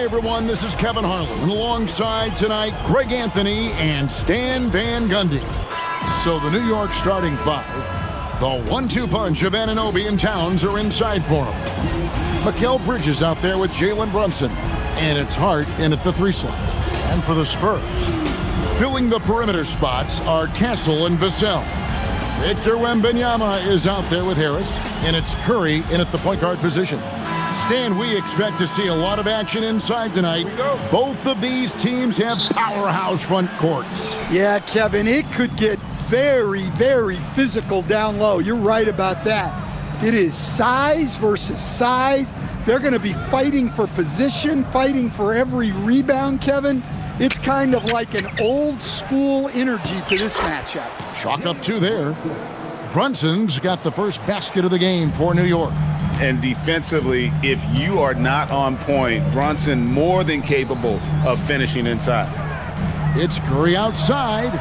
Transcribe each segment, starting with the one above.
Hey everyone, this is Kevin Harlan, and alongside tonight, Greg Anthony and Stan Van Gundy. So the New York starting five, the 1-2 punch of Anunoby and Towns are inside for him. Mikal Bridges out there with Jalen Brunson, and it's Hart in at the 3 slot. And for the Spurs, filling the perimeter spots are Castle and Vassell. Victor Wembanyama is out there with Harris, and it's Curry in at the point guard position. Stan, we expect to see a lot of action inside tonight. Both of these teams have powerhouse front courts. Yeah, Kevin, it could get very, very physical down low. You're right about that. It is size versus size. They're going to be fighting for position, fighting for every rebound, Kevin. It's kind of like an old school energy to this matchup. Chalk up 2 there. Brunson's got the first basket of the game for New York. And defensively, if you are not on point, Brunson more than capable of finishing inside. It's Curry outside.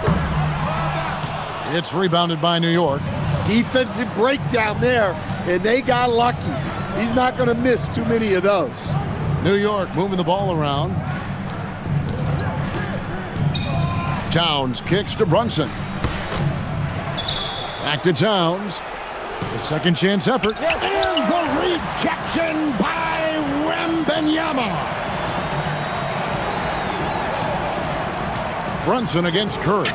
It's rebounded by New York. Defensive breakdown there, and they got lucky. He's not going to miss too many of those. New York moving the ball around. Towns kicks to Brunson. Back to Towns. The second chance effort. And the rejection by Wembanyama. Brunson against Curry.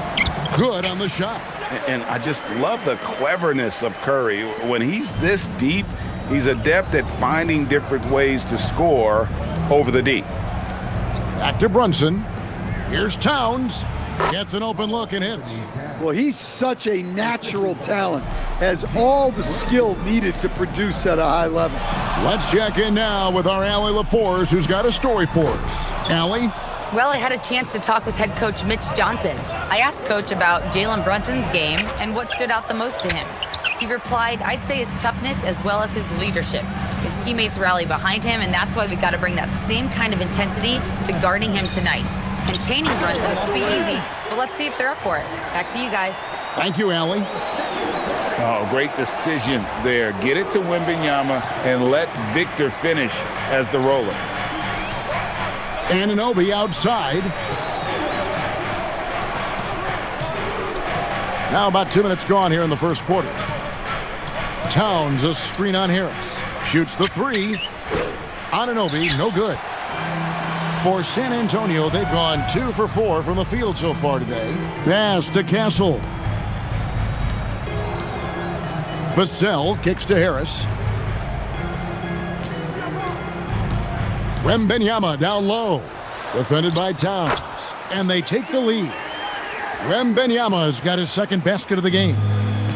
Good on the shot. And I just love the cleverness of Curry. When he's this deep, he's adept at finding different ways to score over the D. Back to Brunson. Here's Towns. Gets an open look and hits. Well, he's such a natural talent. Has all the skill needed to produce at a high level. Let's check in now with our Allie LaForce, who's got a story for us. Allie? Well, I had a chance to talk with head coach Mitch Johnson. I asked Coach about Jalen Brunson's game and what stood out the most to him. He replied, I'd say his toughness as well as his leadership. His teammates rally behind him, and that's why we got to bring that same kind of intensity to guarding him tonight. Containing Brunson won't be easy, but let's see if they're up for it. Back to you guys. Thank you, Allie. Oh, great decision there. Get it to Wembanyama and let Victor finish as the roller. Anunoby outside. Now about 2 minutes gone here in the first quarter. Towns, a screen on Harris. Shoots the 3. Anunoby, no good. For San Antonio, they've gone 2 for 4 from the field so far today. Pass to Castle. Vassell kicks to Harris. Wembanyama down low. Defended by Towns. And they take the lead. Wembanyama's got his second basket of the game.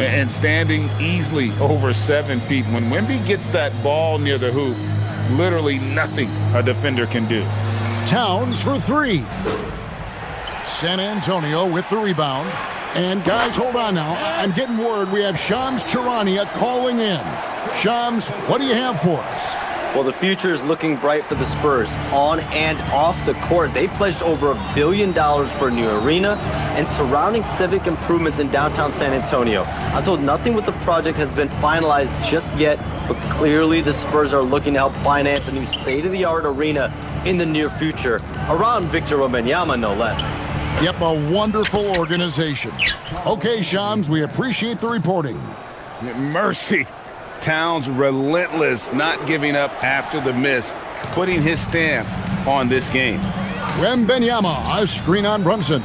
And standing easily over 7 feet. When Wemby gets that ball near the hoop, literally nothing a defender can do. Towns for 3. San Antonio with the rebound. And guys, hold on now. I'm getting word we have Shams Charania calling in. Shams, what do you have for us? Well, the future is looking bright for the Spurs on and off the court. They pledged over $1 billion for a new arena and surrounding civic improvements in downtown San Antonio. I'm told nothing with the project has been finalized just yet, but clearly the Spurs are looking to help finance a new state-of-the-art arena in the near future, around Victor Wembanyama, no less. Yep, a wonderful organization. Okay, Shams, we appreciate the reporting. Mercy. Towns relentless, not giving up after the miss, putting his stamp on this game. Wembanyama, a screen on Brunson.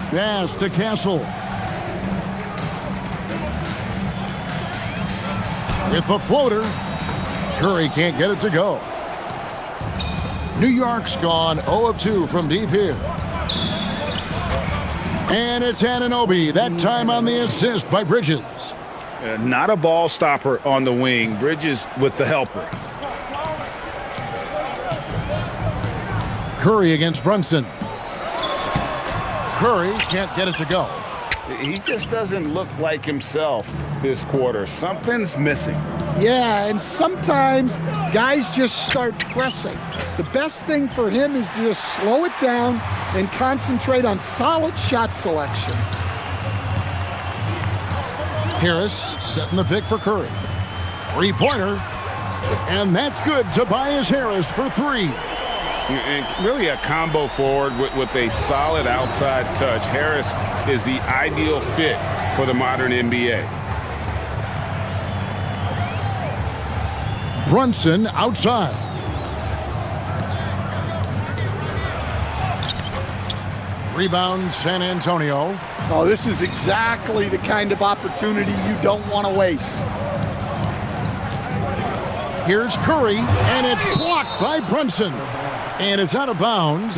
Pass to Castle. With the floater. Curry can't get it to go. New York's gone 0 of 2 from deep here. And it's Anunoby, that time on the assist by Bridges. Not a ball stopper on the wing. Bridges with the helper. Curry against Brunson. Curry can't get it to go. He just doesn't look like himself this quarter. Something's missing. Yeah, and sometimes guys just start pressing. The best thing for him is to just slow it down and concentrate on solid shot selection. Harris setting the pick for Curry. Three-pointer. And that's good. Tobias Harris for three. And really a combo forward with a solid outside touch. Harris is the ideal fit for the modern NBA. Brunson outside. Rebound San Antonio. Oh, this is exactly the kind of opportunity you don't want to waste. Here's Curry, and it's blocked by Brunson. And it's out of bounds.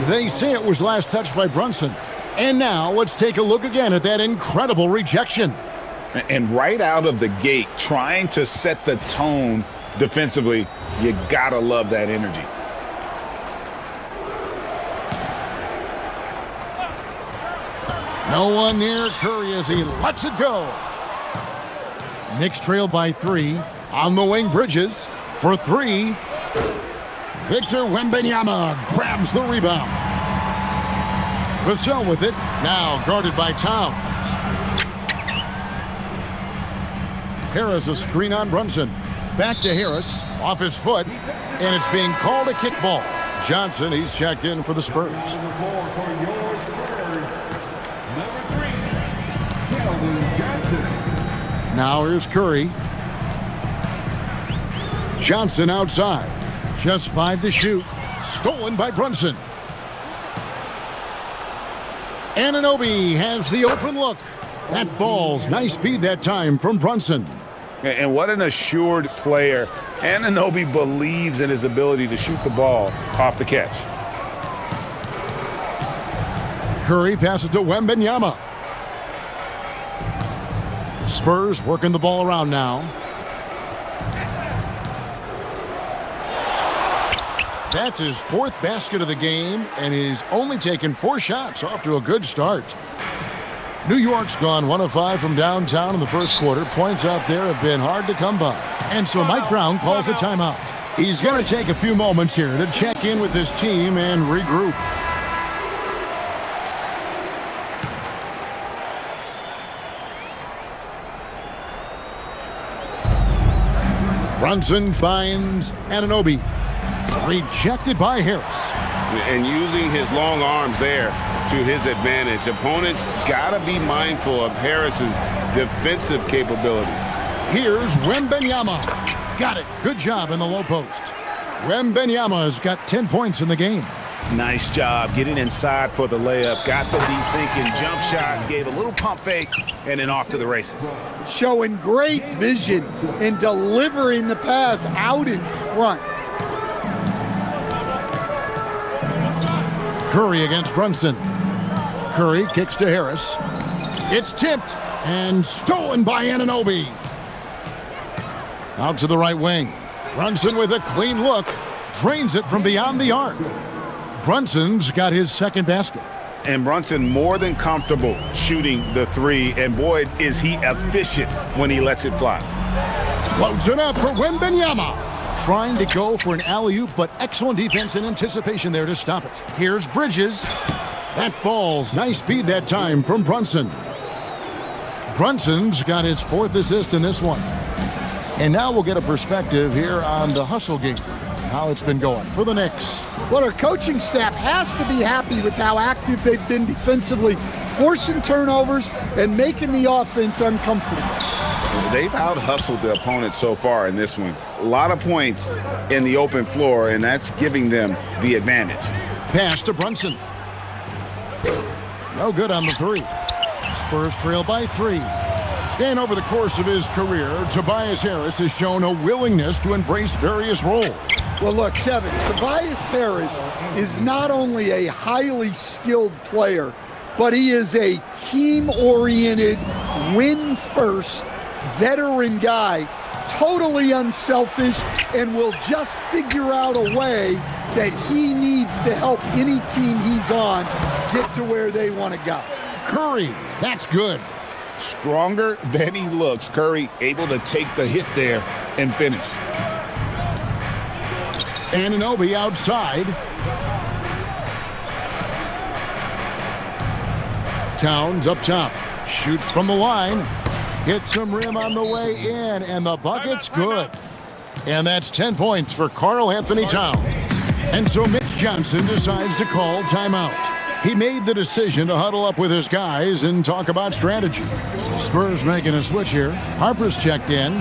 They say it was last touched by Brunson. And now let's take a look again at that incredible rejection. And right out of the gate, trying to set the tone defensively, you gotta love that energy. No one near Curry as he lets it go. Knicks trail by 3. On the wing, Bridges for 3. Victor Wembanyama grabs the rebound. Vassell with it, now guarded by Towns. Harris a screen on Brunson. Back to Harris, off his foot, and it's being called a kickball. Johnson, he's checked in for the Spurs. Now here's Curry. Johnson outside. Just 5 to shoot. Stolen by Brunson. Anunoby has the open look. That falls. Nice speed that time from Brunson. And what an assured player. Anunoby believes in his ability to shoot the ball off the catch. Curry passes to Wembanyama. Spurs working the ball around now. That's his 4th basket of the game, and he's only taken 4 shots. Off to a good start. New York's gone 1 of 5 from downtown in the first quarter. Points out there have been hard to come by. And so Mike Brown calls a timeout. He's going to take a few moments here to check in with his team and regroup. Brunson finds Anunoby. Rejected by Harris. And using his long arms there to his advantage. Opponents got to be mindful of Harris's defensive capabilities. Here's Wembanyama. Got it. Good job in the low post. Wembanyama's got 10 points in the game. Nice job getting inside for the layup. Got the deep thinking jump shot, gave a little pump fake, and then off to the races. Showing great vision and delivering the pass out in front. Curry against Brunson. Curry kicks to Harris. It's tipped and stolen by Anunoby. Out to the right wing. Brunson with a clean look. Drains it from beyond the arc. Brunson's got his 2nd basket. And Brunson more than comfortable shooting the 3. And boy, is he efficient when he lets it fly. Floats it up for Wembanyama. Trying to go for an alley-oop, but excellent defense and anticipation there to stop it. Here's Bridges. That falls. Nice speed that time from Brunson. Brunson's got his 4th assist in this one. And now we'll get a perspective here on the hustle game, how it's been going for the Knicks. Well, our coaching staff has to be happy with how active they've been defensively, forcing turnovers and making the offense uncomfortable. They've out-hustled the opponent so far in this one. A lot of points in the open floor, and that's giving them the advantage. Pass to Brunson. No good on the 3. Spurs trail by 3. And over the course of his career, Tobias Harris has shown a willingness to embrace various roles. Well, look, Kevin, Tobias Harris is not only a highly skilled player, but he is a team-oriented, win-first, veteran guy, totally unselfish, and will just figure out a way that he needs to help any team he's on get to where they want to go. Curry, that's good. Stronger than he looks. Curry able to take the hit there and finish. Anunoby outside. Towns up top. Shoots from the line. Hits some rim on the way in, and the bucket's good. And that's 10 points for Karl Anthony Towns. And so Mitch Johnson decides to call timeout. He made the decision to huddle up with his guys and talk about strategy. The Spurs making a switch here. Harper's checked in.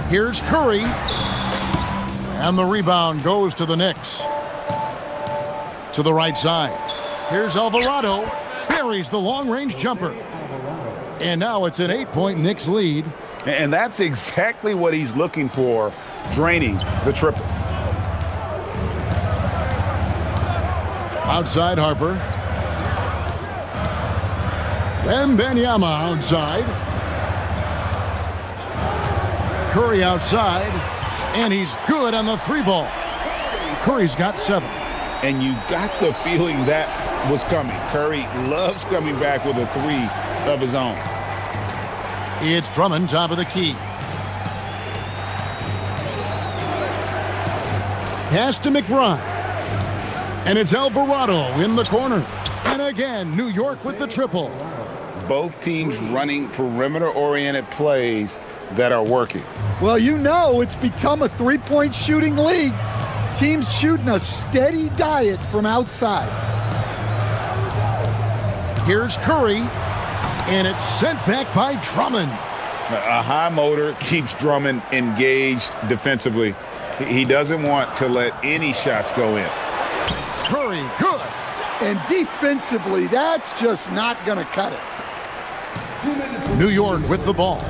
Here's Curry. And the rebound goes to the Knicks. To the right side. Here's Alvarado. Buries the long-range jumper. And now it's an 8-point Knicks lead. And that's exactly what he's looking for, draining the triple. Outside Harper. Wembanyama outside. Curry outside. And he's good on the 3-ball. Curry's got 7. And you got the feeling that was coming. Curry loves coming back with a 3 of his own. It's Drummond, top of the key. Pass to McBride. And it's Alvarado in the corner. And again, New York with the triple. Both teams running perimeter-oriented plays that are working. Well, you know it's become a three-point shooting league. Teams shooting a steady diet from outside. Here's Curry, and it's sent back by Drummond. A high motor keeps Drummond engaged defensively. He doesn't want to let any shots go in. Curry, good. And defensively, that's just not going to cut it. New York with the ball.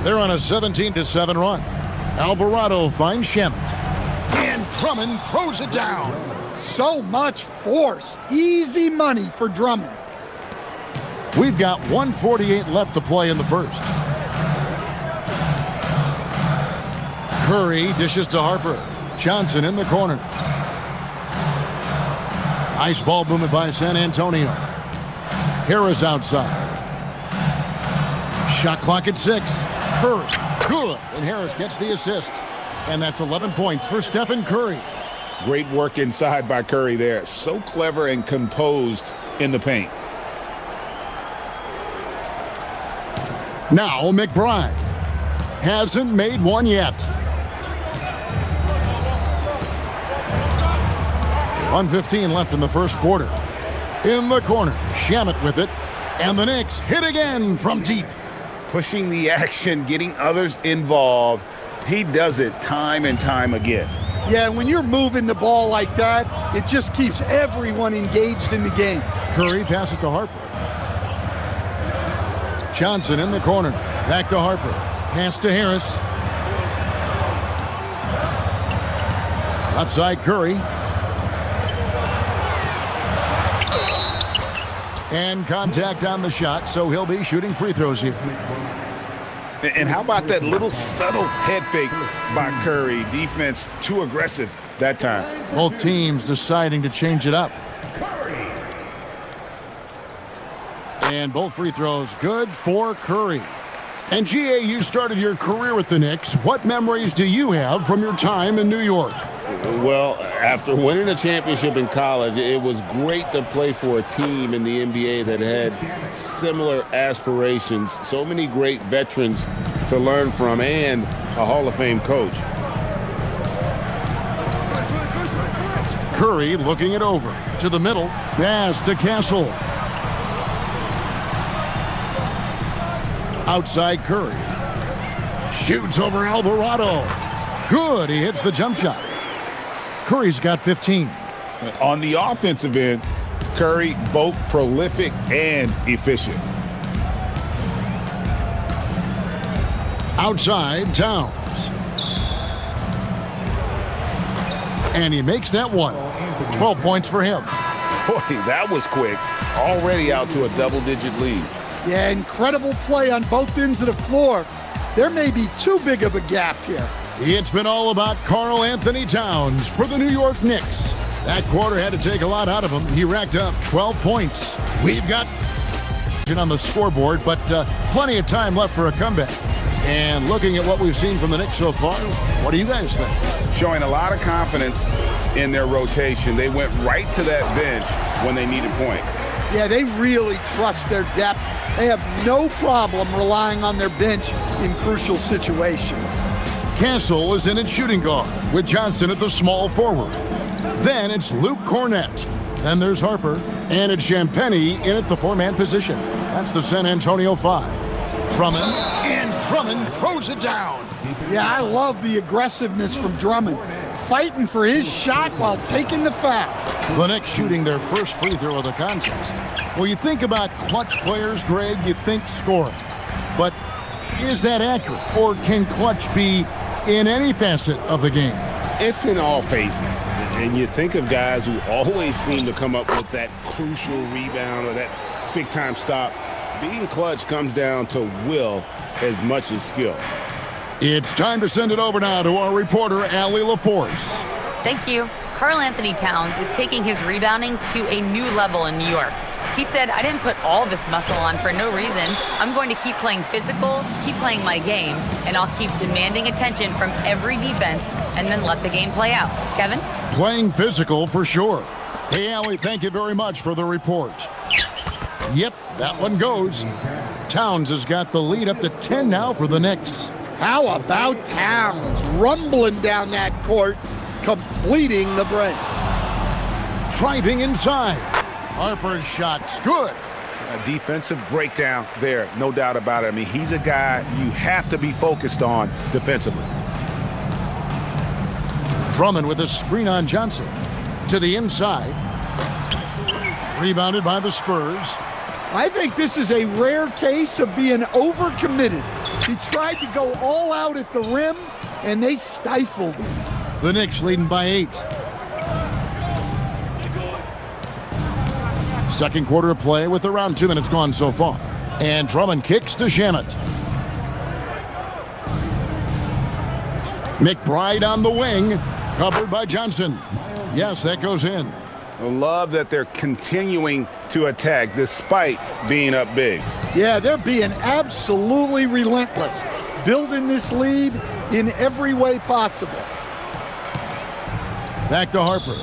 They're on a 17-7 run. Alvarado finds Shamet. And Drummond throws it down. So much force. Easy money for Drummond. We've got 1:48 left to play in the first. Curry dishes to Harper. Johnson in the corner. Nice ball movement by San Antonio. Harris outside. Shot clock at 6. Curry, good. And Harris gets the assist. And that's 11 points for Stephen Curry. Great work inside by Curry there. So clever and composed in the paint. Now McBride. Hasn't made one yet. 1:15 left in the first quarter. In the corner, Shamet with it. And the Knicks hit again from deep. Pushing the action, getting others involved. He does it time and time again. Yeah, when you're moving the ball like that, it just keeps everyone engaged in the game. Curry passes to Harper. Johnson in the corner. Back to Harper. Pass to Harris. Left side Curry. And contact on the shot, so he'll be shooting free throws here. And how about that little subtle head fake by Curry? Defense too aggressive that time. Both teams deciding to change it up. And both free throws good for Curry. And GA, you started your career with the Knicks. What memories do you have from your time in New York? Well, after winning a championship in college, it was great to play for a team in the NBA that had similar aspirations. So many great veterans to learn from and a Hall of Fame coach. Curry looking it over. To the middle. Pass to Castle. Outside Curry. Shoots over Alvarado. Good. He hits the jump shot. Curry's got 15. On the offensive end, Curry both prolific and efficient. Outside Towns. And he makes that one. 12 points for him. Boy, that was quick. Already out to a double-digit lead. Yeah, incredible play on both ends of the floor. There may be too big of a gap here. It's been all about Karl Anthony Towns for the New York Knicks. That quarter had to take a lot out of him. He racked up 12 points. We've got on the scoreboard, but plenty of time left for a comeback. And looking at what we've seen from the Knicks so far, what do you guys think? Showing a lot of confidence in their rotation. They went right to that bench when they needed points. Yeah, they really trust their depth. They have no problem relying on their bench in crucial situations. Castle is in at shooting guard with Johnson at the small forward. Then it's Luke Cornett. Then there's Harper. And it's Champagnie in at the four-man position. That's the San Antonio 5. Drummond. And Drummond throws it down. Yeah, I love the aggressiveness from Drummond. Fighting for his shot while taking the foul. The Knicks shooting their first free throw of the contest. Well, you think about clutch players, Greg, you think scoring. But is that accurate? Or can clutch be in any facet of the game? It's in all phases. And you think of guys who always seem to come up with that crucial rebound or that big-time stop. Being clutch comes down to will as much as skill. It's time to send it over now to our reporter, Allie LaForce. Thank you. Karl Anthony Towns is taking his rebounding to a new level in New York. He said, I didn't put all this muscle on for no reason. I'm going to keep playing physical, keep playing my game, and I'll keep demanding attention from every defense and then let the game play out. Kevin? Playing physical for sure. Hey, Allie, thank you very much for the report. Yep, that one goes. Towns has got the lead up to 10 now for the Knicks. How about Towns rumbling down that court, completing the break. Driving inside. Harper's shot's good. A defensive breakdown there, no doubt about it. I mean, he's a guy you have to be focused on defensively. Drummond with a screen on Johnson. To the inside. Rebounded by the Spurs. I think this is a rare case of being overcommitted. He tried to go all out at the rim, and they stifled him. The Knicks leading by 8. Second quarter of play with around 2 minutes gone so far. And Drummond kicks to Shamet. McBride on the wing, covered by Johnson. Yes, that goes in. I love that they're continuing to attack despite being up big. Yeah, they're being absolutely relentless, building this lead in every way possible. Back to Harper.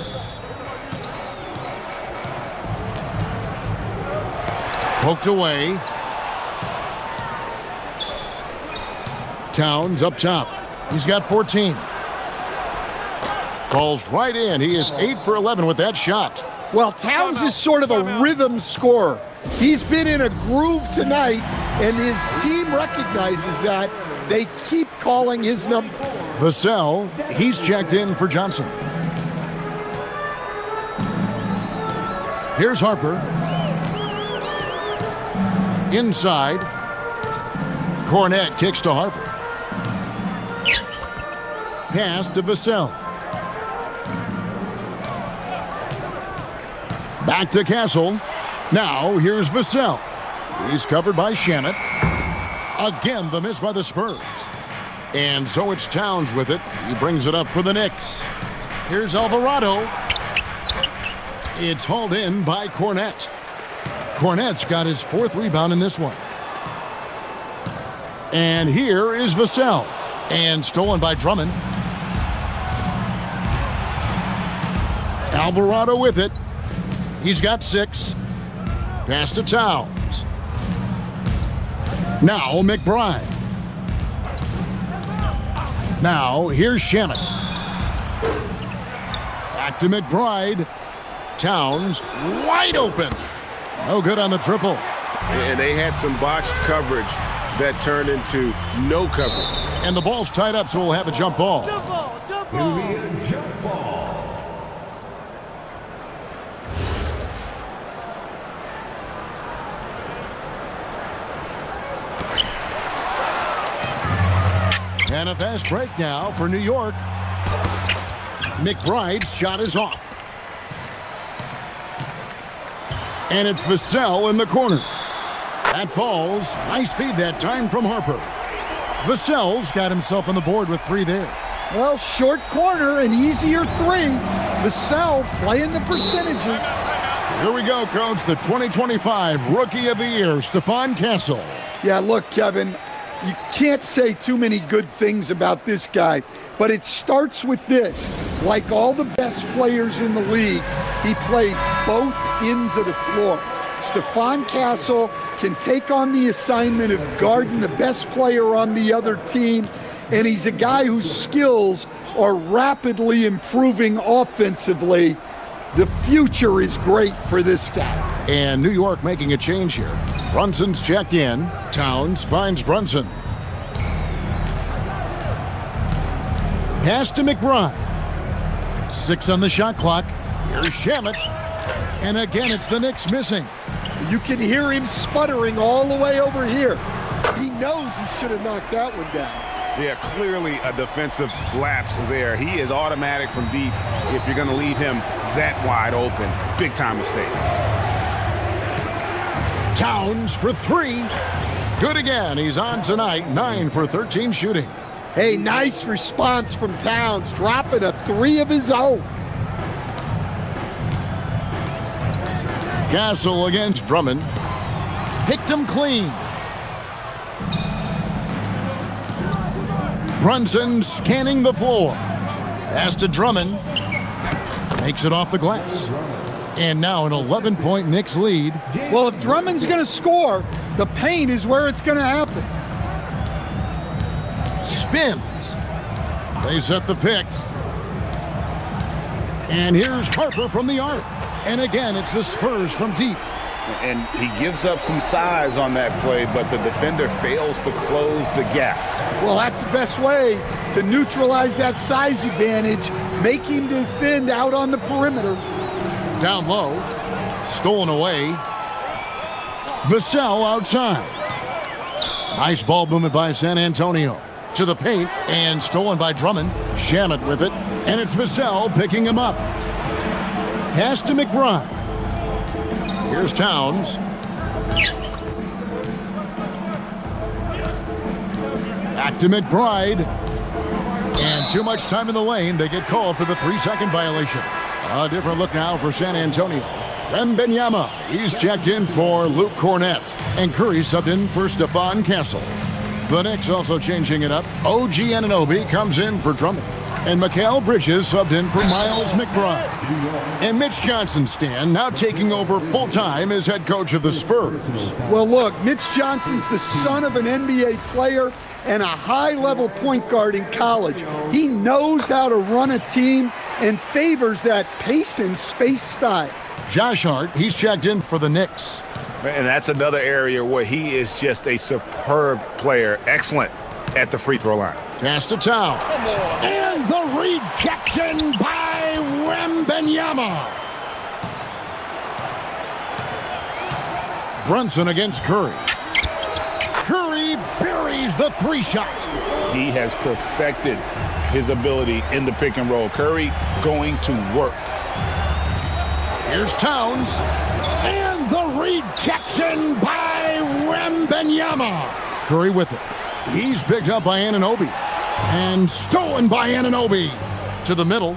Poked away. Towns up top. He's got 14. Falls right in. He is 8 for 11 with that shot. Well, Towns is sort of a rhythm scorer. He's been in a groove tonight, and his team recognizes that. They keep calling his number. Vassell, he's checked in for Johnson. Here's Harper. Inside. Cornett kicks to Harper. Pass to Vassell. Back to Castle. Now here's Vassell. He's covered by Shamet. Again, the miss by the Spurs. And so it's Towns with it. He brings it up for the Knicks. Here's Alvarado. It's hauled in by Cornett. Cornett's got his 4th rebound in this one. And here is Vassell. And stolen by Drummond. Alvarado with it. He's got 6. Pass to Towns. Now McBride. Now here's Shamet. Back to McBride. Towns wide open. No good on the triple. And they had some botched coverage that turned into no coverage. And the ball's tied up, so we'll have a jump ball. Jump ball. And a fast break now for New York. McBride's shot is off. And it's Vassell in the corner. That falls. Nice feed that time from Harper. Vassell's got himself on the board with 3 there. Well, short corner, an easier 3. Vassell playing the percentages. Here we go, Coach. The 2025 Rookie of the Year, Stephon Castle. Yeah, look, Kevin, you can't say too many good things about this guy, but it starts with this. Like all the best players in the league, he plays both ends of the floor. Stephon Castle can take on the assignment of guarding the best player on the other team, and he's a guy whose skills are rapidly improving offensively. The future is great for this guy. And New York making a change here. Brunson's checked in. Towns finds Brunson. Pass to McBride. 6 on the shot clock. Here's Shamet. And again, it's the Knicks missing. You can hear him sputtering all the way over here. He knows he should have knocked that one down. Yeah, clearly a defensive lapse there. He is automatic from deep if you're going to leave him that wide open. Big time mistake. Towns for 3. Good again. He's on tonight. 9 for 13 shooting. Hey, nice response from Towns, dropping a 3 of his own. Castle against Drummond. Picked him clean. Brunson scanning the floor. Pass to Drummond. Makes it off the glass. And now an 11-point Knicks lead. Well, if Drummond's going to score, the paint is where it's going to happen. Spins. They set the pick. And here's Harper from the arc. And again, it's the Spurs from deep. And he gives up some size on that play, but the defender fails to close the gap. Well, that's the best way to neutralize that size advantage. Make him defend out on the perimeter. Down low. Stolen away. Vassell outside. Nice ball movement by San Antonio. To the paint and stolen by Drummond. Shamet with it. And it's Vassell picking him up. Pass to McBride. Here's Towns. Back to McBride. And too much time in the lane. They get called for the 3-second violation. A different look now for San Antonio. Wembanyama. He's checked in for Luke Cornett. And Curry subbed in for Stephon Castle. The Knicks also changing it up. OG Anunoby comes in for Drummond. And Mikal Bridges subbed in for Miles McBride. And Mitch Johnson, Stan, now taking over full-time as head coach of the Spurs. Well, look, Mitch Johnson's the son of an NBA player and a high-level point guard in college. He knows how to run a team and favors that pace and space style. Josh Hart, he's checked in for the Knicks. And that's another area where he is just a superb player. Excellent at the free throw line. Pass to Towns. And the rejection by Wembanyama. Brunson against Curry. Curry buries the 3-shot. He has perfected his ability in the pick and roll. Curry going to work. Here's Towns. And the rejection by Wembanyama. Curry with it. He's picked up by Anunoby. And stolen by Anunoby. To the middle.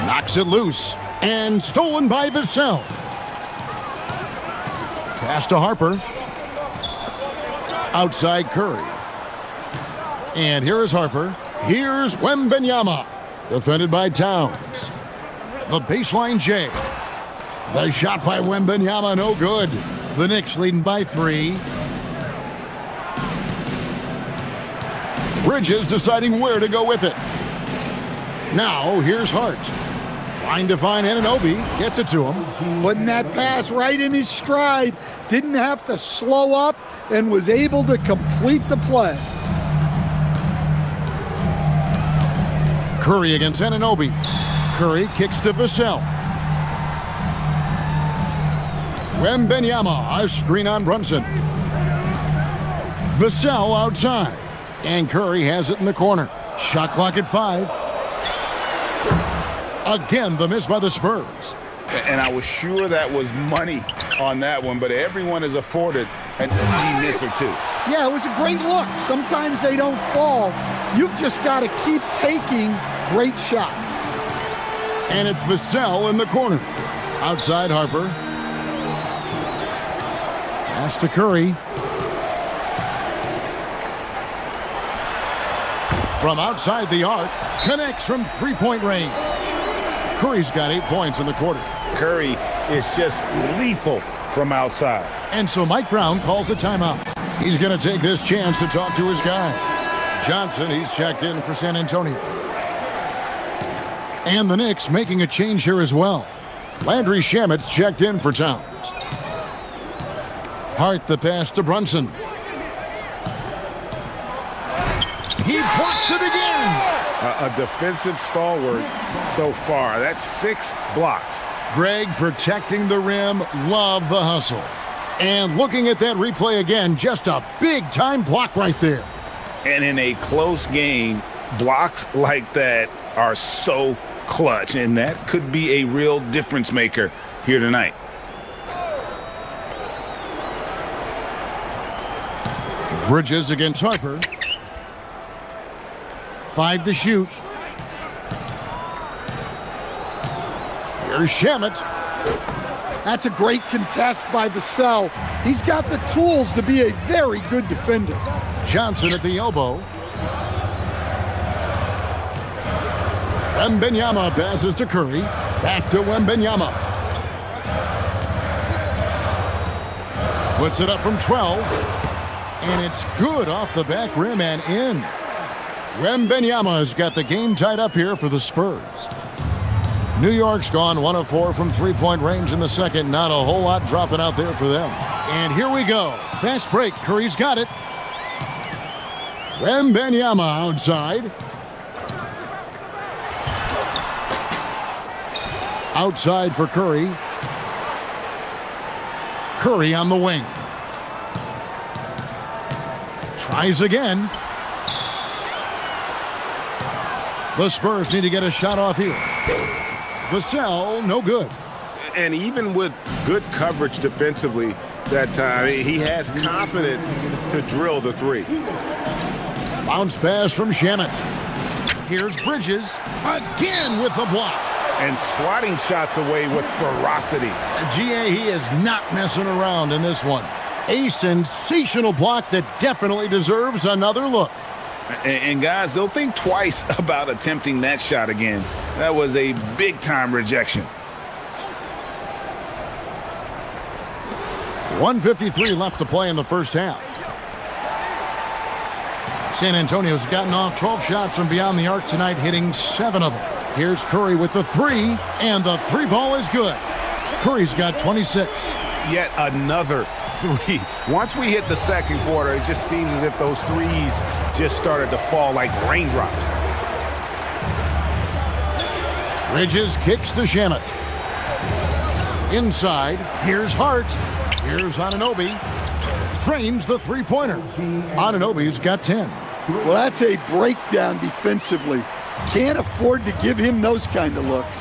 Knocks it loose. And stolen by Vassell. Pass to Harper. Outside Curry. And here is Harper. Here's Wembanyama. Defended by Towns. The baseline J. The shot by Wembanyama, no good. The Knicks leading by 3. Bridges deciding where to go with it. Now, here's Hart. Trying to find Anunoby. Gets it to him. Putting that pass right in his stride. Didn't have to slow up and was able to complete the play. Curry against Anunoby. Curry kicks to Vassell. Wembanyama, a screen on Brunson. Vassell outside. And Curry has it in the corner. Shot clock at 5. Again, the miss by the Spurs. And I was sure that was money on that one, but everyone is afforded an easy miss or two. Yeah, it was a great look. Sometimes they don't fall. You've just got to keep taking great shots. And it's Vassell in the corner. Outside Harper. Pass to Curry. From outside the arc. Connects from 3-point range. Curry's got 8 points in the quarter. Curry is just lethal from outside. And so Mike Brown calls a timeout. He's going to take this chance to talk to his guys. Johnson, he's checked in for San Antonio. And the Knicks making a change here as well. Landry Shamet's checked in for Towns. Hart the pass to Brunson. He blocks it again. A defensive stalwart so far. That's 6 blocks. Greg protecting the rim. Love the hustle. And looking at that replay again, just a big-time block right there. And in a close game, blocks like that are so clutch, and that could be a real difference maker here tonight. Bridges against Harper. 5 to shoot. Here's Shamet. That's a great contest by Vassell. He's got the tools to be a very good defender. Johnson at the elbow. Wembanyama passes to Curry. Back to Wembanyama. Puts it up from 12. And it's good off the back rim and in. Wembanyama has got the game tied up here for the Spurs. New York's gone 1 of 4 from three-point range in the second. Not a whole lot dropping out there for them. And here we go. Fast break. Curry's got it. Wembanyama outside. Outside for Curry. Curry on the wing. Tries again. The Spurs need to get a shot off here. Vassell, no good. And even with good coverage defensively that time, he has confidence to drill the 3. Bounce pass from Shamet. Here's Bridges again with the block. And swatting shots away with ferocity. GA, he is not messing around in this one. A sensational block that definitely deserves another look. And guys, they'll think twice about attempting that shot again. That was a big-time rejection. 1:53 left to play in the first half. San Antonio's gotten off 12 shots from beyond the arc tonight, hitting 7 of them. Here's Curry with the 3, and the 3 ball is good. Curry's got 26. Yet another 3. Once we hit the second quarter, it just seems as if those 3s just started to fall like raindrops. Bridges kicks to Shamet. Inside, here's Hart. Here's Anunoby. Drains the three-pointer. Anunoby's got 10. Well, that's a breakdown defensively. Can't afford to give him those kind of looks.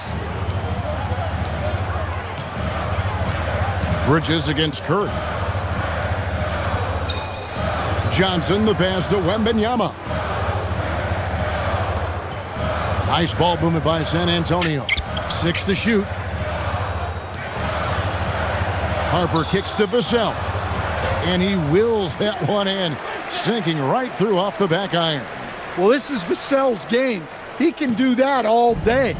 Bridges against Curry. Johnson, the pass to Wembanyama. Nice ball movement by San Antonio. 6 to shoot. Harper kicks to Vassell. And he wills that one in, sinking right through off the back iron. Well, this is Vassell's game. He can do that all day.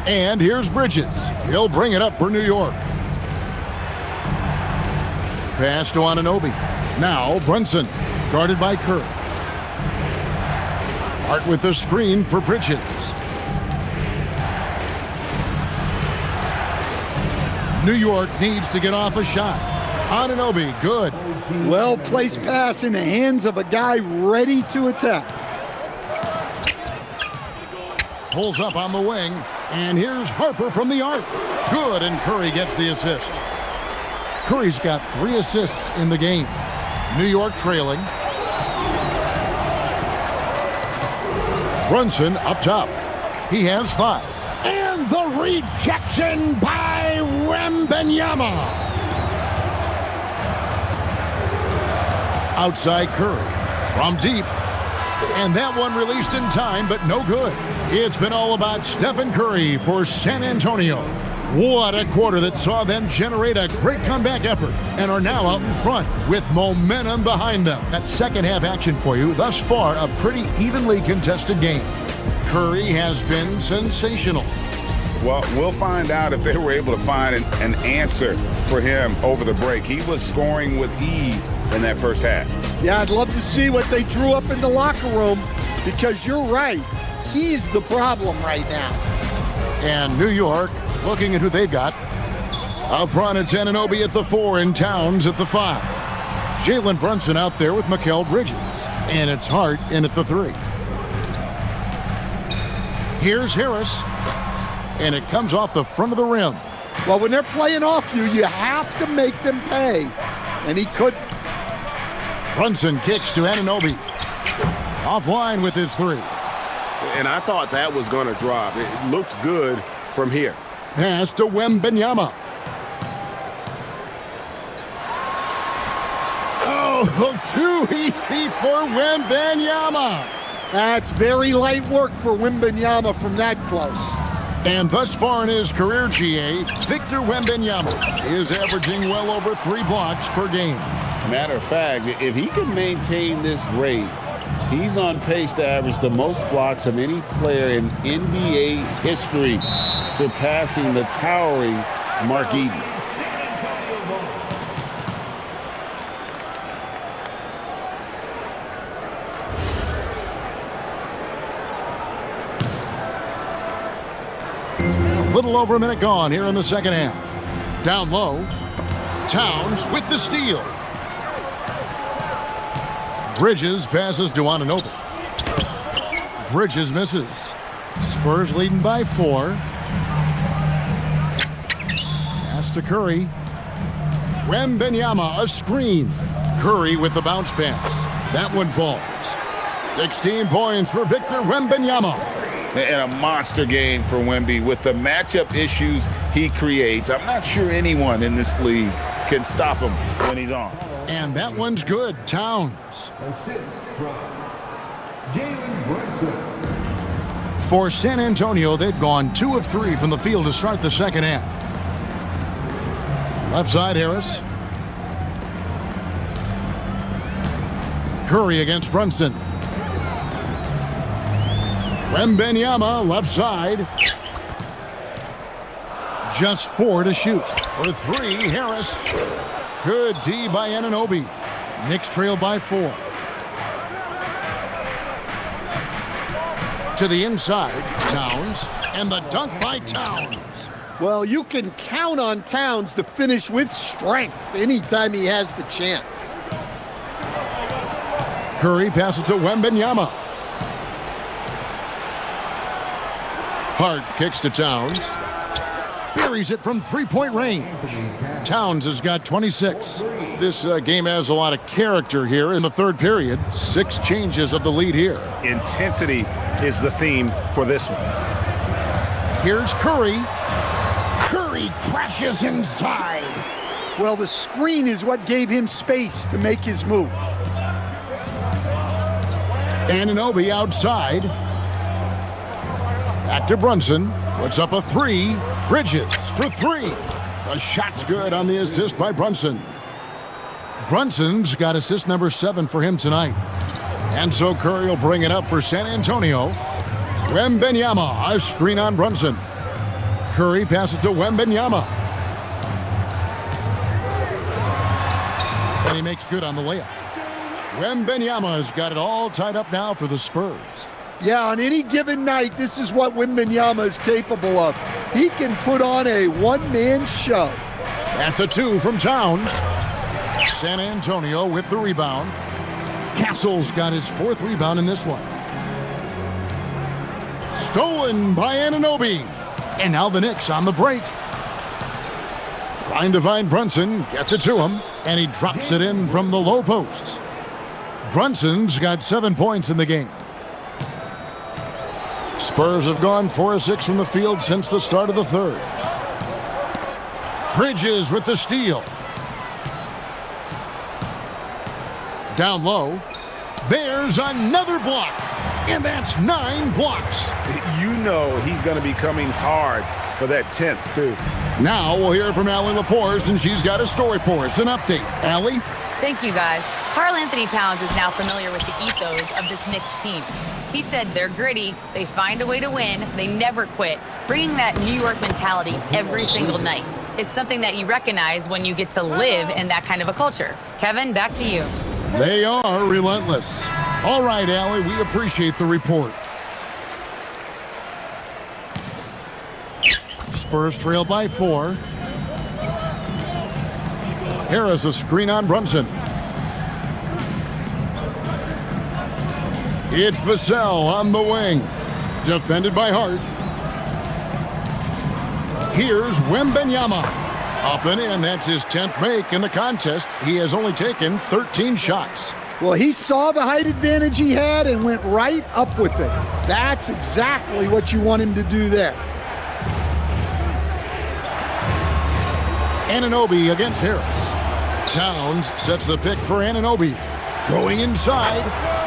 And here's Bridges. He'll bring it up for New York. Pass to Anunoby. Now Brunson, guarded by Curry. Hart with the screen for Bridges. New York needs to get off a shot. Anunoby, good. Well-placed pass in the hands of a guy ready to attack. Pulls up on the wing, and here's Harper from the arc. Good, and Curry gets the assist. Curry's got 3 assists in the game. New York trailing. Brunson up top. He has 5. And the rejection by Wembanyama. Outside Curry from deep. And that one released in time, but no good. It's been all about Stephen Curry for San Antonio. What a quarter that saw them generate a great comeback effort and are now out in front with momentum behind them. That second half action for you. Thus far, a pretty evenly contested game. Curry has been sensational. Well, we'll find out if they were able to find an answer for him over the break. He was scoring with ease in that first half. Yeah, I'd love to see what they drew up in the locker room, because you're right. He's the problem right now. And New York, looking at who they've got. Up front, it's Anunoby at the 4 and Towns at the 5. Jalen Brunson out there with Mikal Bridges. And it's Hart in at the 3. Here's Harris. And it comes off the front of the rim. Well, when they're playing off you, you have to make them pay. And he couldn't. Brunson kicks to Anunoby. Offline with his 3. And I thought that was going to drop. It looked good from here. Pass to Wembanyama. Oh, too easy for Wembanyama. That's very light work for Wembanyama from that close. And thus far in his career, GA, Victor Wembanyama is averaging well over 3 blocks per game. Matter of fact, if he can maintain this rate, he's on pace to average the most blocks of any player in NBA history, surpassing the towering Mark Eaton. A little over a minute gone here in the second half. Down low, Towns with the steal. Bridges passes to Anunoby. Bridges misses. Spurs leading by 4. Pass to Curry. Wembanyama, a screen. Curry with the bounce pass. That one falls. 16 points for Victor Wembanyama. And a monster game for Wemby with the matchup issues he creates. I'm not sure anyone in this league can stop him when he's on. And that one's good. Towns. Assist from Jalen Brunson. For San Antonio, they'd gone 2 of 3 from the field to start the second half. Left side, Harris. Curry against Brunson. Wembanyama, left side. Just 4 to shoot. For 3, Harris. Good D by Anunoby. Knicks trail by 4. To the inside, Towns. And the dunk by Towns. Well, you can count on Towns to finish with strength anytime he has the chance. Curry passes to Wembanyama. Hart kicks to Towns. Buries it from 3-point range. Towns has got 26. This game has a lot of character here in the third period. 6 changes of the lead here. Intensity is the theme for this one. Here's Curry. Curry crashes inside. Well, the screen is what gave him space to make his move. Anunoby outside. Back to Brunson. Puts up a 3. Bridges for 3. The shot's good on the assist by Brunson. Brunson's got assist number 7 for him tonight. And so Curry will bring it up for San Antonio. Wembanyama, a screen on Brunson. Curry passes to Wembanyama. And he makes good on the layup. Wembanyama's got it all tied up now for the Spurs. Yeah, on any given night, this is what Wembanyama is capable of. He can put on a one-man show. That's a 2 from Towns. San Antonio with the rebound. Castle's got his 4th rebound in this one. Stolen by Anunoby. And now the Knicks on the break. Trying to find Brunson. Gets it to him. And he drops it in from the low post. Brunson's got 7 points in the game. Spurs have gone 4 of 6 from the field since the start of the third. Bridges with the steal. Down low. There's another block. And that's 9 blocks. You know he's going to be coming hard for that 10th, too. Now we'll hear from Allie LaForce, and she's got a story for us. An update. Allie? Thank you, guys. Karl Anthony Towns is now familiar with the ethos of this Knicks team. He said they're gritty, they find a way to win, they never quit, bringing that New York mentality every single night. It's something that you recognize when you get to live in that kind of a culture. Kevin, back to you. They are relentless. All right, Allie, we appreciate the report. Spurs trail by 4. Harris a screen on Brunson. It's Vassell on the wing. Defended by Hart. Here's Wembanyama. Up and in. That's his 10th make in the contest. He has only taken 13 shots. Well, he saw the height advantage he had and went right up with it. That's exactly what you want him to do there. Anunoby against Harris. Towns sets the pick for Anunoby. Going inside,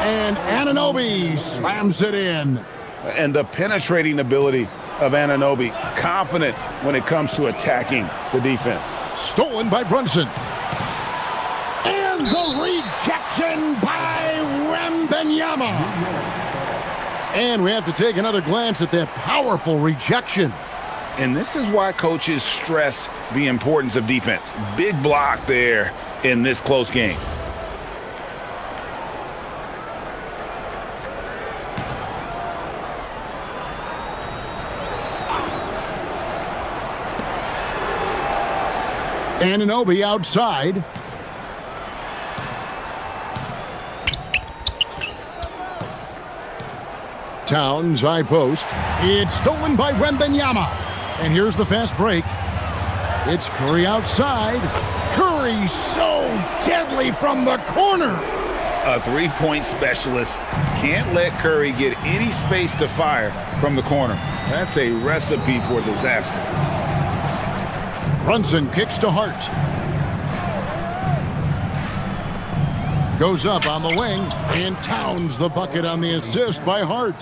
and Anunoby slams it in. And the penetrating ability of Anunoby, confident when it comes to attacking the defense. Stolen by Brunson. And the rejection by Wembanyama. And we have to take another glance at that powerful rejection. And this is why coaches stress the importance of defense. Big block there in this close game. Anunoby outside. Towns high post. It's stolen by Wembanyama. And here's the fast break. It's Curry outside. Curry so deadly from the corner. A three-point specialist can't let Curry get any space to fire from the corner. That's a recipe for disaster. Brunson kicks to Hart. Goes up on the wing, and Towns the bucket on the assist by Hart.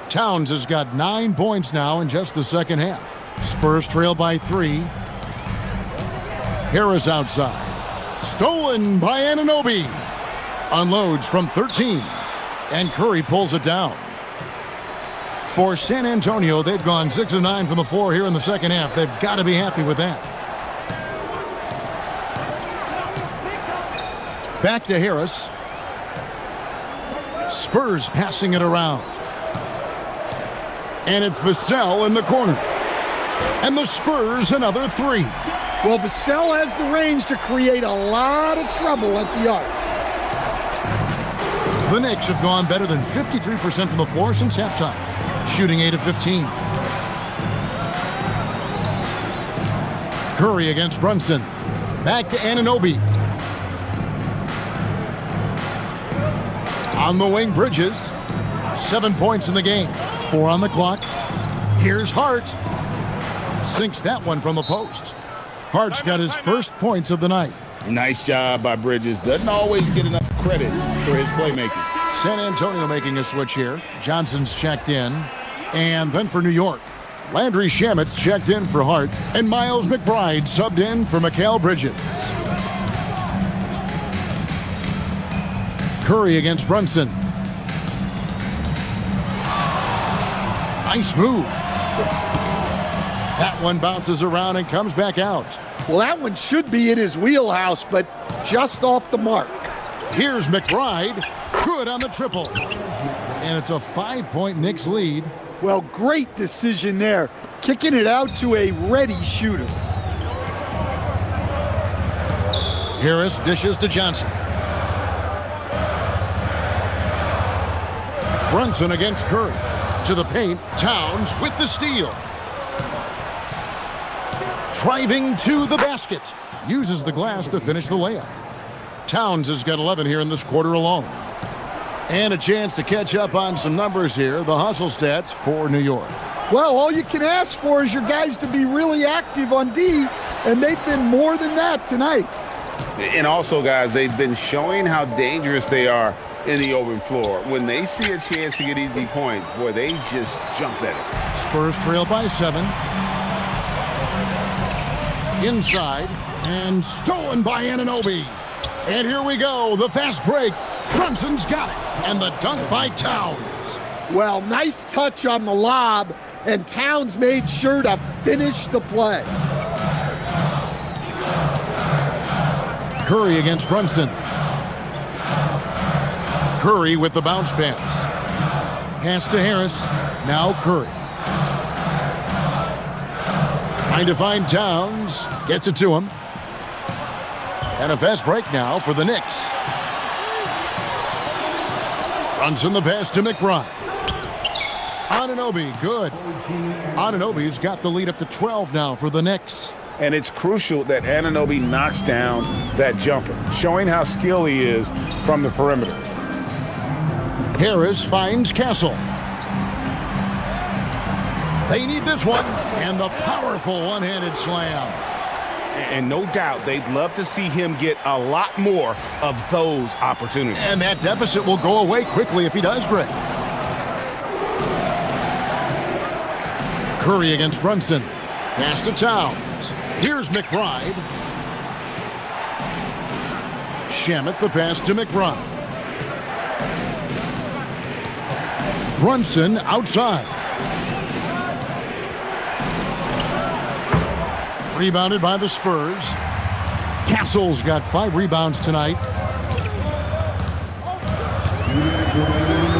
Towns has got 9 points now in just the second half. Spurs trail by 3. Harris outside. Stolen by Anunoby. Unloads from 13. And Curry pulls it down. For San Antonio, they've gone 6 of 9 from the floor here in the second half. They've got to be happy with that. Back to Harris. Spurs passing it around. And it's Vassell in the corner. And the Spurs another 3. Well, Vassell has the range to create a lot of trouble at the arc. The Knicks have gone better than 53% from the floor since halftime, shooting 8 of 15. Curry against Brunson. Back to Anunoby. On the wing, Bridges. 7 points in the game. 4 on the clock. Here's Hart. Sinks that one from the post. Hart's got his first points of the night. Nice job by Bridges. Doesn't always get enough credit for his playmaking. San Antonio making a switch here. Johnson's checked in. And then for New York, Landry Shamet's checked in for Hart. And Miles McBride subbed in for Mikal Bridges. Curry against Brunson. Nice move. That one bounces around and comes back out. Well, that one should be in his wheelhouse, but just off the mark. Here's McBride. Good on the triple. And it's a 5-point Knicks lead. Well, great decision there. Kicking it out to a ready shooter. Harris dishes to Johnson. Brunson against Curry. To the paint. Towns with the steal. Driving to the basket. Uses the glass to finish the layup. Towns has got 11 here in this quarter alone. And a chance to catch up on some numbers here. The hustle stats for New York. Well, all you can ask for is your guys to be really active on D, and they've been more than that tonight. And also, guys, they've been showing how dangerous they are in the open floor. When they see a chance to get easy points, boy, they just jump at it. Spurs trail by 7. Inside, and stolen by Anunoby. And here we go, the fast break. Brunson's got it, and the dunk by Towns. Well, nice touch on the lob, and Towns made sure to finish the play. Curry against Brunson. Curry with the bounce pass. Pass to Harris. Now Curry. Trying to find Towns. Gets it to him. And a fast break now for the Knicks. Brunson the pass to McBride. Anunoby, good. Anunoby's got the lead up to 12 now for the Knicks. And it's crucial that Anunoby knocks down that jumper, showing how skilled he is from the perimeter. Harris finds Castle. They need this one, and the powerful one-handed slam. And no doubt they'd love to see him get a lot more of those opportunities. And that deficit will go away quickly if he does, Greg. Curry against Brunson. Pass to Towns. Here's McBride. Shamet the pass to McBride. Brunson outside. Rebounded by the Spurs. Castle's got 5 rebounds tonight.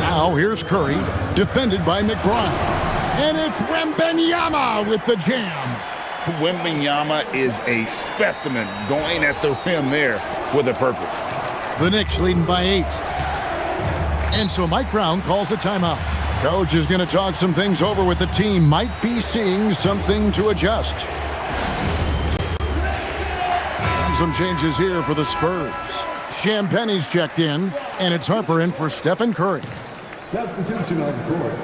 Now here's Curry, defended by McBride. And it's Wembanyama with the jam. Wembanyama is a specimen going at the rim there with a purpose. The Knicks leading by 8. And so Mike Brown calls a timeout. Coach is going to talk some things over with the team. Might be seeing something to adjust. Some changes here for the Spurs. Champagne's checked in, and it's Harper in for Steph and Curry. Substitution on the court.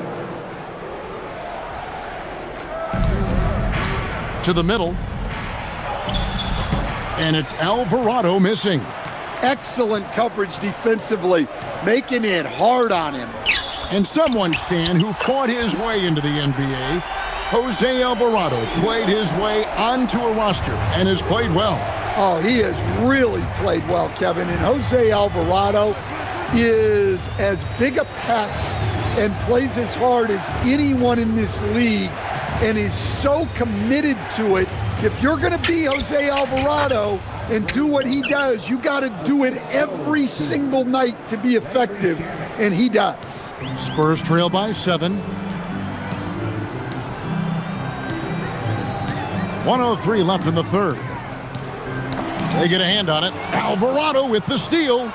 To the middle. And it's Alvarado missing. Excellent coverage defensively, making it hard on him. And someone, Stan, who fought his way into the NBA, Jose Alvarado, played his way onto a roster and has played well. Oh, he has really played well, Kevin. And Jose Alvarado is as big a pest and plays as hard as anyone in this league and is so committed to it. If you're going to be Jose Alvarado and do what he does, you got to do it every single night to be effective, and he does. Spurs trail by 7. 1:03 left in the third. They get a hand on it. Alvarado with the steal.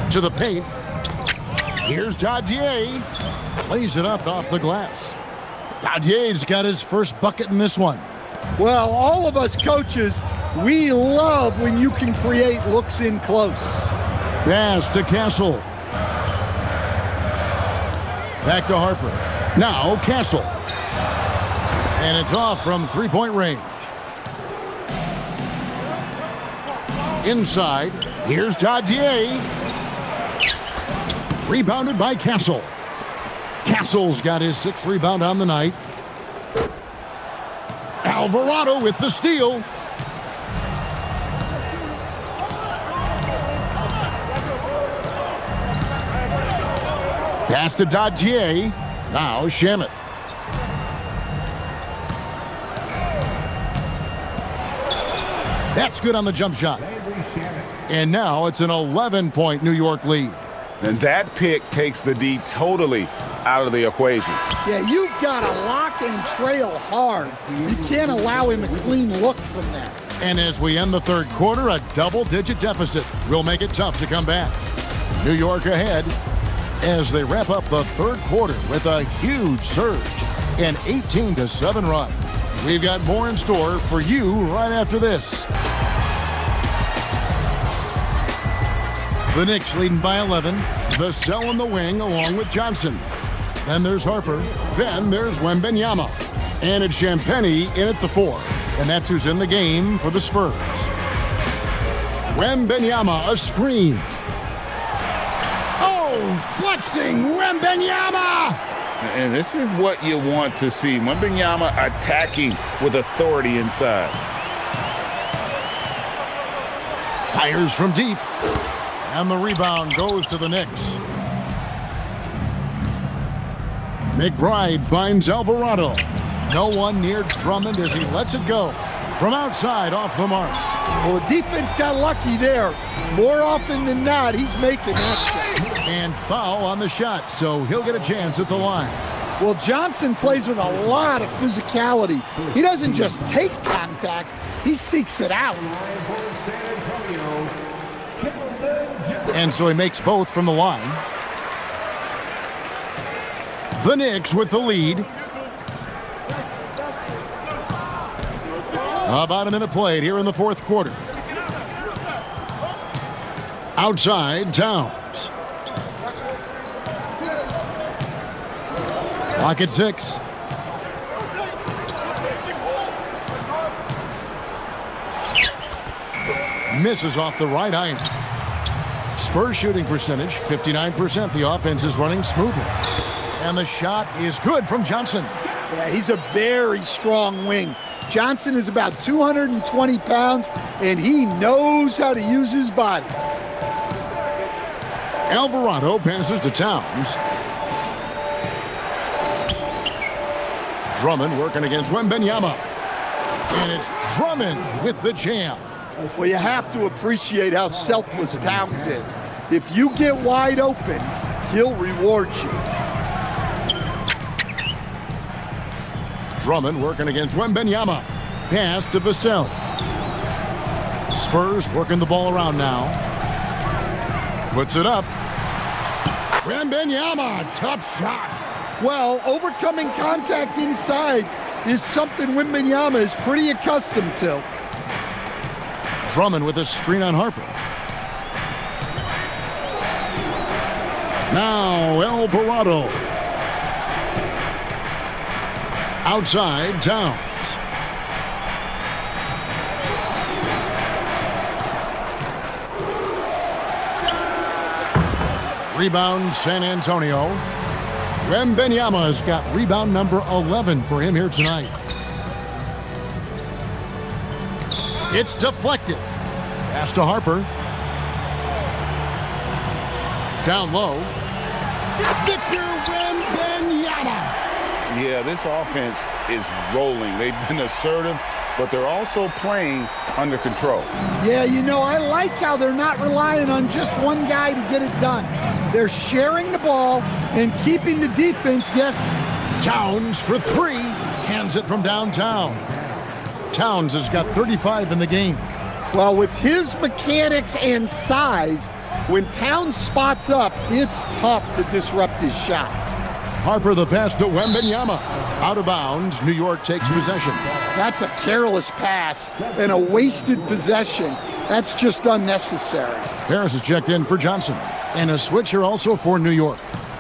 To the paint. Here's Dadier. Plays it up off the glass. Dadier's got his first bucket in this one. Well, all of us coaches, we love when you can create looks in close. Pass to Castle. Back to Harper. Now Castle. And it's off from three-point range. Inside, here's Dadier. Rebounded by Castle. Castle's got his 6th rebound on the night. Alvarado with the steal. Pass to Dadier. Now Shamet. That's good on the jump shot. And now it's an 11-point New York lead. And that pick takes the D totally out of the equation. Yeah, you've got to lock and trail hard. You can't allow him a clean look from that. And as we end the third quarter, a double-digit deficit will make it tough to come back. New York ahead as they wrap up the third quarter with a huge surge, an 18-7 run. We've got more in store for you right after this. The Knicks leading by 11. Vassell in the wing along with Johnson. Then there's Harper. Then there's Wembanyama. And it's Champagne in at the 4. And that's who's in the game for the Spurs. Wembanyama, a screen. Oh, flexing Wembanyama! And this is what you want to see. Wembanyama attacking with authority inside. Fires from deep. And the rebound goes to the Knicks. McBride finds Alvarado. No one near Drummond as he lets it go. From outside, off the mark. Well, the defense got lucky there. More often than not, he's making that shot. And foul on the shot, so he'll get a chance at the line. Well, Johnson plays with a lot of physicality. He doesn't just take contact, he seeks it out. And so he makes both from the line. The Knicks with the lead. About a minute played here in the fourth quarter. Outside, Towns. Clock at 6. Misses off the right iron. Spurs shooting percentage, 59%. The offense is running smoothly. And the shot is good from Johnson. Yeah, he's a very strong wing. Johnson is about 220 pounds, and he knows how to use his body. Alvarado passes to Towns. Drummond working against Wembanyama. And it's Drummond with the jam. Well, you have to appreciate how selfless Towns is. If you get wide open, he'll reward you. Drummond working against Wembanyama. Pass to Vassell. Spurs working the ball around now. Puts it up. Wembanyama, tough shot. Well, overcoming contact inside is something Wembanyama is pretty accustomed to. Drummond with a screen on Harper. Now Alvarado. Outside, Towns. Rebound, San Antonio. Wembanyama's got rebound number 11 for him here tonight. It's deflected. Pass to Harper. Down low. Victor Wembanyama. Yeah, this offense is rolling. They've been assertive, but they're also playing under control. Yeah, you know, I like how they're not relying on just one guy to get it done. They're sharing the ball and keeping the defense guessing. Towns for 3. Cans it from downtown. Towns has got 35 in the game. Well, with his mechanics and size, when Towns spots up, it's tough to disrupt his shot. Harper the pass to Wembanyama. Out of bounds, New York takes possession. That's a careless pass and a wasted possession. That's just unnecessary. Harris is checked in for Johnson. And a switch here also for New York.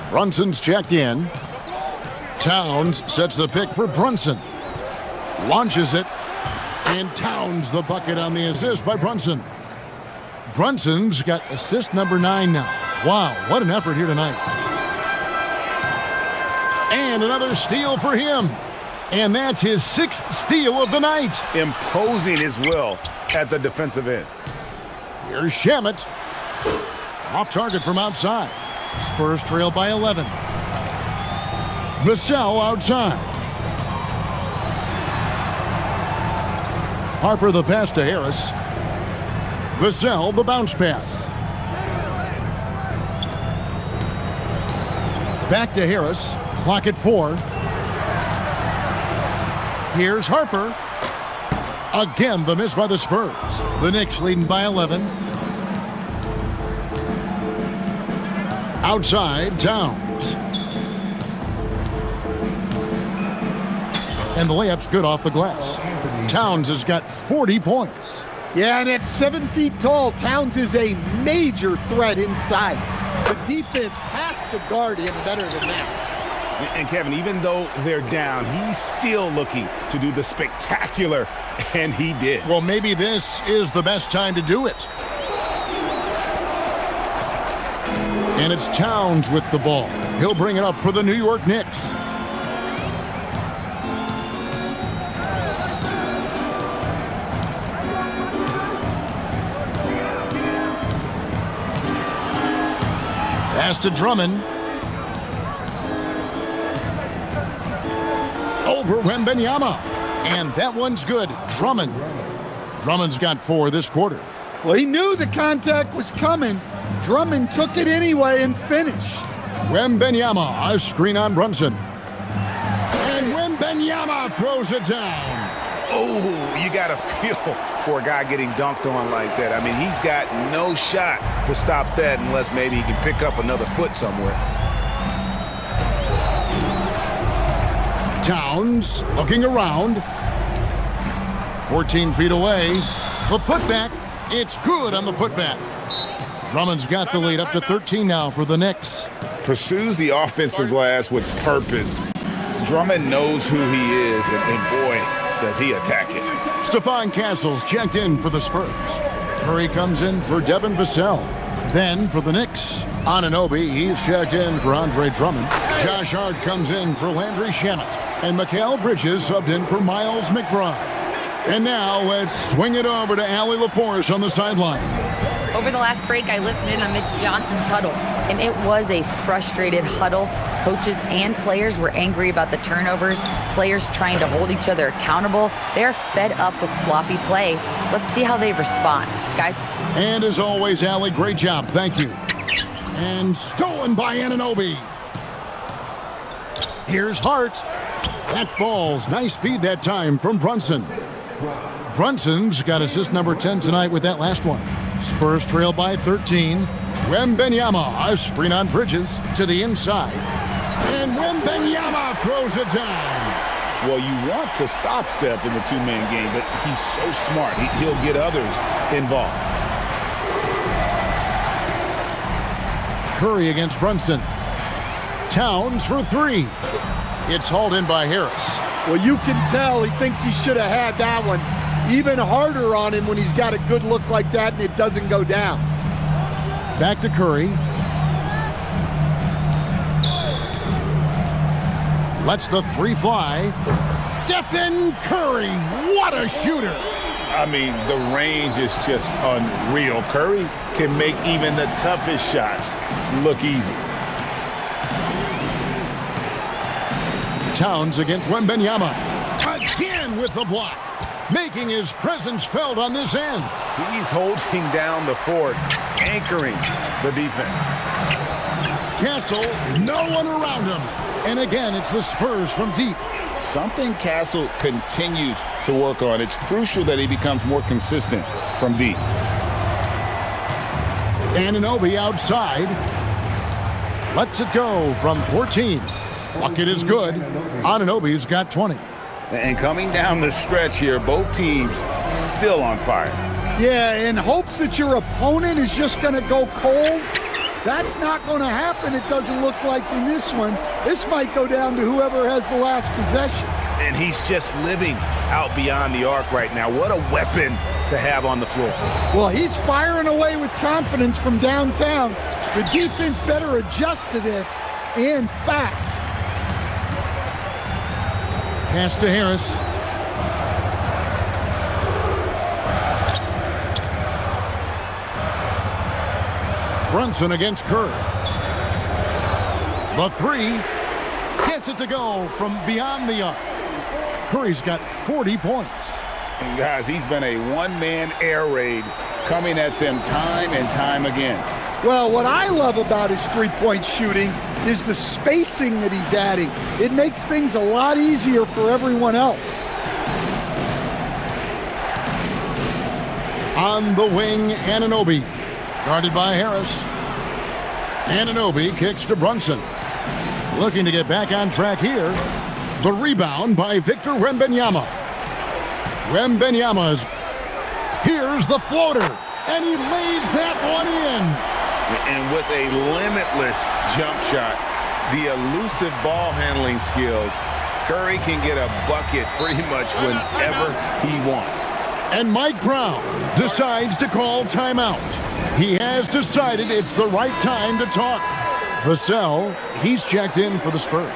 Brunson's checked in. Towns sets the pick for Brunson. Launches it. And Towns the bucket on the assist by Brunson. Brunson's got assist number 9 now. Wow, what an effort here tonight. And another steal for him. And that's his 6th steal of the night. Imposing his will at the defensive end. Here's Shamet. Off target from outside. Spurs trail by 11. Vassell outside. Harper the pass to Harris. Vassell the bounce pass. Back to Harris. Clock at 4. Here's Harper. Again, the miss by the Spurs. The Knicks leading by 11. Outside, Towns. And the layup's good off the glass. Towns has got 40 points. Yeah, and at 7 feet tall, Towns is a major threat inside. The defense has to guard him better than that. And Kevin, even though they're down, he's still looking to do the spectacular, and he did. Well, maybe this is the best time to do it. And it's Towns with the ball. He'll bring it up for the New York Knicks. Pass to Drummond. over Wembanyama. And that one's good. Drummond. Drummond's got 4 this quarter. Well, he knew the contact was coming. Drummond took it anyway and finished. Wembanyama, a screen on Brunson. And Wembanyama throws it down. Oh, you got to feel for a guy getting dunked on like that. I mean, he's got no shot to stop that unless maybe he can pick up another foot somewhere. Towns looking around. 14 feet away. The putback. It's good on the putback. Drummond's got the lead up to 13 now for the Knicks. Pursues the offensive glass with purpose. Drummond knows who he is, and boy, does he attack it. Stephon Castle's checked in for the Spurs. Curry comes in for Devin Vassell. Then for the Knicks, Anunoby, he's checked in for Andre Drummond. Josh Hart comes in for Landry Shamet. And Mikal Bridges subbed in for Miles McBride. And now let's swing it over to Allie LaForce on the sideline. Over the last break, I listened in on Mitch Johnson's huddle, and it was a frustrated huddle. Coaches and players were angry about the turnovers, players trying to hold each other accountable. They're fed up with sloppy play. Let's see how they respond. Guys? And as always, Allie, great job. Thank you. And stolen by Anunoby. Here's Hart. That falls. Nice feed that time from Brunson. Brunson's got assist number 10 tonight with that last one. Spurs trail by 13. Wembanyama, a screen on Bridges to the inside. And Wembanyama throws it down. Well, you want to stop Steph in the two-man game, but he's so smart. He'll get others involved. Curry against Brunson. Towns for 3. It's hauled in by Harris. Well, you can tell he thinks he should have had that one. Even harder on him when he's got a good look like that and it doesn't go down. Back to Curry. Lets the 3 fly. Stephen Curry, what a shooter. I mean, the range is just unreal. Curry can make even the toughest shots look easy. Towns against Wembanyama. Again with the block. Making his presence felt on this end. He's holding down the fort, anchoring the defense. Castle, no one around him. And again, it's the Spurs from deep. Something Castle continues to work on. It's crucial that he becomes more consistent from deep. Anunoby outside. Lets it go from 14. Bucket is good. Anunoby's got 20. And coming down the stretch here, both teams still on fire. Yeah, in hopes that your opponent is just going to go cold. That's not going to happen, it doesn't look like in this one. This might go down to whoever has the last possession. And he's just living out beyond the arc right now. What a weapon to have on the floor. Well, he's firing away with confidence from downtown. The defense better adjust to this, and fast. Pass to Harris. Brunson against Curry. The 3 gets it to go from beyond the arc. Curry's got 40 points. And guys, he's been a one-man air raid coming at them time and time again. Well, what I love about his three-point shooting is the spacing that he's adding. It makes things a lot easier for everyone else. On the wing, Anunoby. Guarded by Harris. Anunoby kicks to Brunson. Looking to get back on track here. The rebound by Victor Wembanyama. Wembanyama's. Here's the floater. And he lays that one in. And with a limitless jump shot, the elusive ball handling skills, Curry can get a bucket pretty much whenever he wants. And Mike Brown decides to call timeout. He has decided it's the right time to talk. Vassell, he's checked in for the Spurs.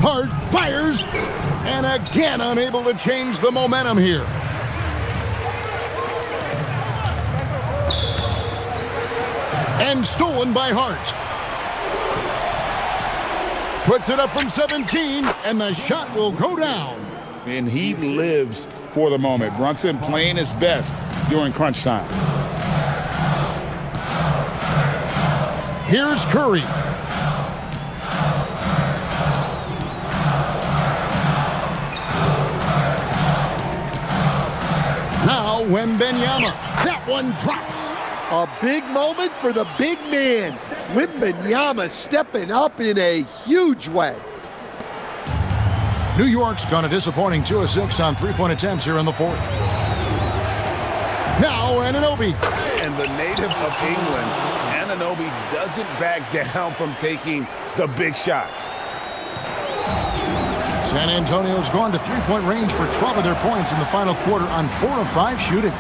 Hart fires, and again unable to change the momentum here. And stolen by Hart. Puts it up from 17, and the shot will go down. And he lives for the moment. Brunson playing his best during crunch time. Here's Curry. Now Wembanyama. That one drops. A big moment for the big man. Wembanyama stepping up in a huge way. New York's gone a disappointing 2 of 6 on three-point attempts here in the fourth. Now Anunoby. And the native of England, Anunoby doesn't back down from taking the big shots. San Antonio's gone to three-point range for 12 of their points in the final quarter on 4 of 5 shooting.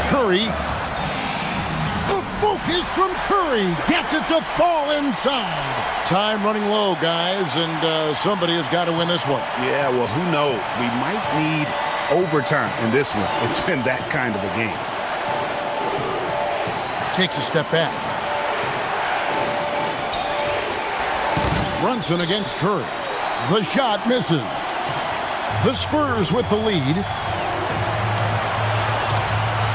Curry. The focus from Curry gets it to fall inside. Time running low, guys, and somebody has got to win this one. Yeah, well, who knows? We might need overtime in this one. It's been that kind of a game. Takes a step back. Brunson against Curry. The shot misses. The Spurs with the lead.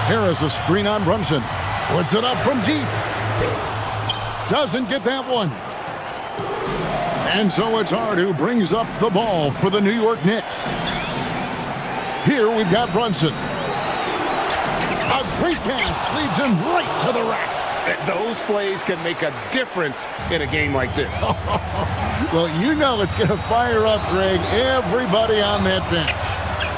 Harris a screen on Brunson. Puts it up from deep. Doesn't get that one. And so it's Hart who brings up the ball for the New York Knicks. Here we've got Brunson. A great pass leads him right to the rack. Those plays can make a difference in a game like this. Well, you know it's going to fire up, Greg, everybody on that bench.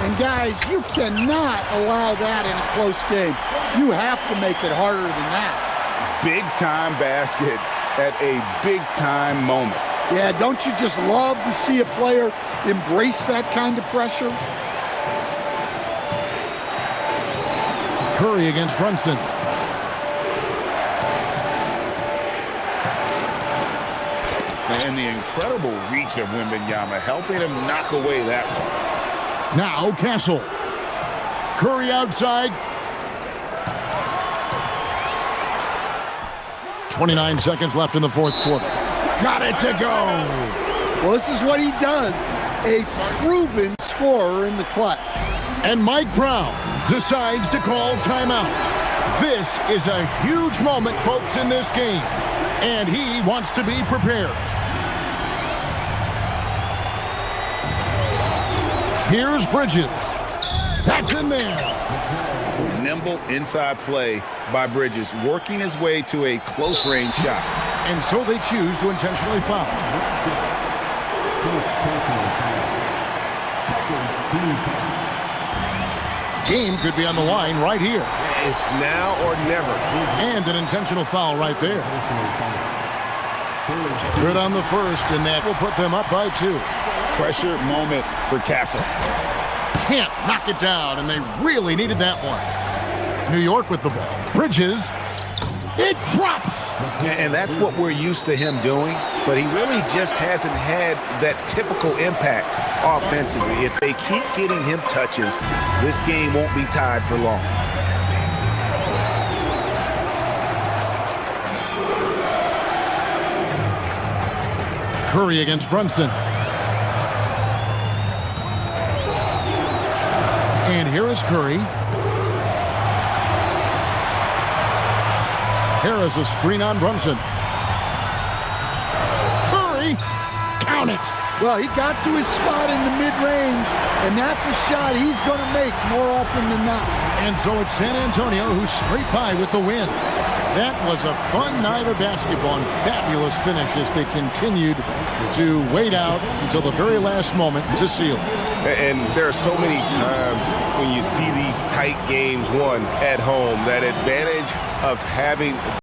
And guys, you cannot allow that in a close game. You have to make it harder than that. Big time basket at a big time moment. Yeah, don't you just love to see a player embrace that kind of pressure? Curry against Brunson. And the incredible reach of Wembanyama helping him knock away that one. Now Castle. Curry outside. 29 seconds left in the fourth quarter. Got it to go. Well, this is what he does. A proven scorer in the clutch. And Mike Brown decides to call timeout. This is a huge moment, folks, in this game. And he wants to be prepared. Here's Bridges. That's in there. Nimble inside play by Bridges, working his way to a close-range shot. And so they choose to intentionally foul. Game could be on the line right here. It's now or never. And an intentional foul right there. Good on the first, and that will put them up by 2. Pressure moment for Castle. Can't knock it down, and they really needed that one. New York with the ball. Bridges. It drops. And that's what we're used to him doing, but he really just hasn't had that typical impact offensively. If they keep getting him touches, this game won't be tied for long. Curry against Brunson. And here is Curry. Harris a screen on Brunson. Curry, count it. Well, he got to his spot in the mid-range, and that's a shot he's going to make more often than not. And so it's San Antonio who's straight by with the win. That was a fun night of basketball and fabulous finish as they continued to wait out until the very last moment to seal it. And there are so many times when you see these tight games won at home, that advantage of having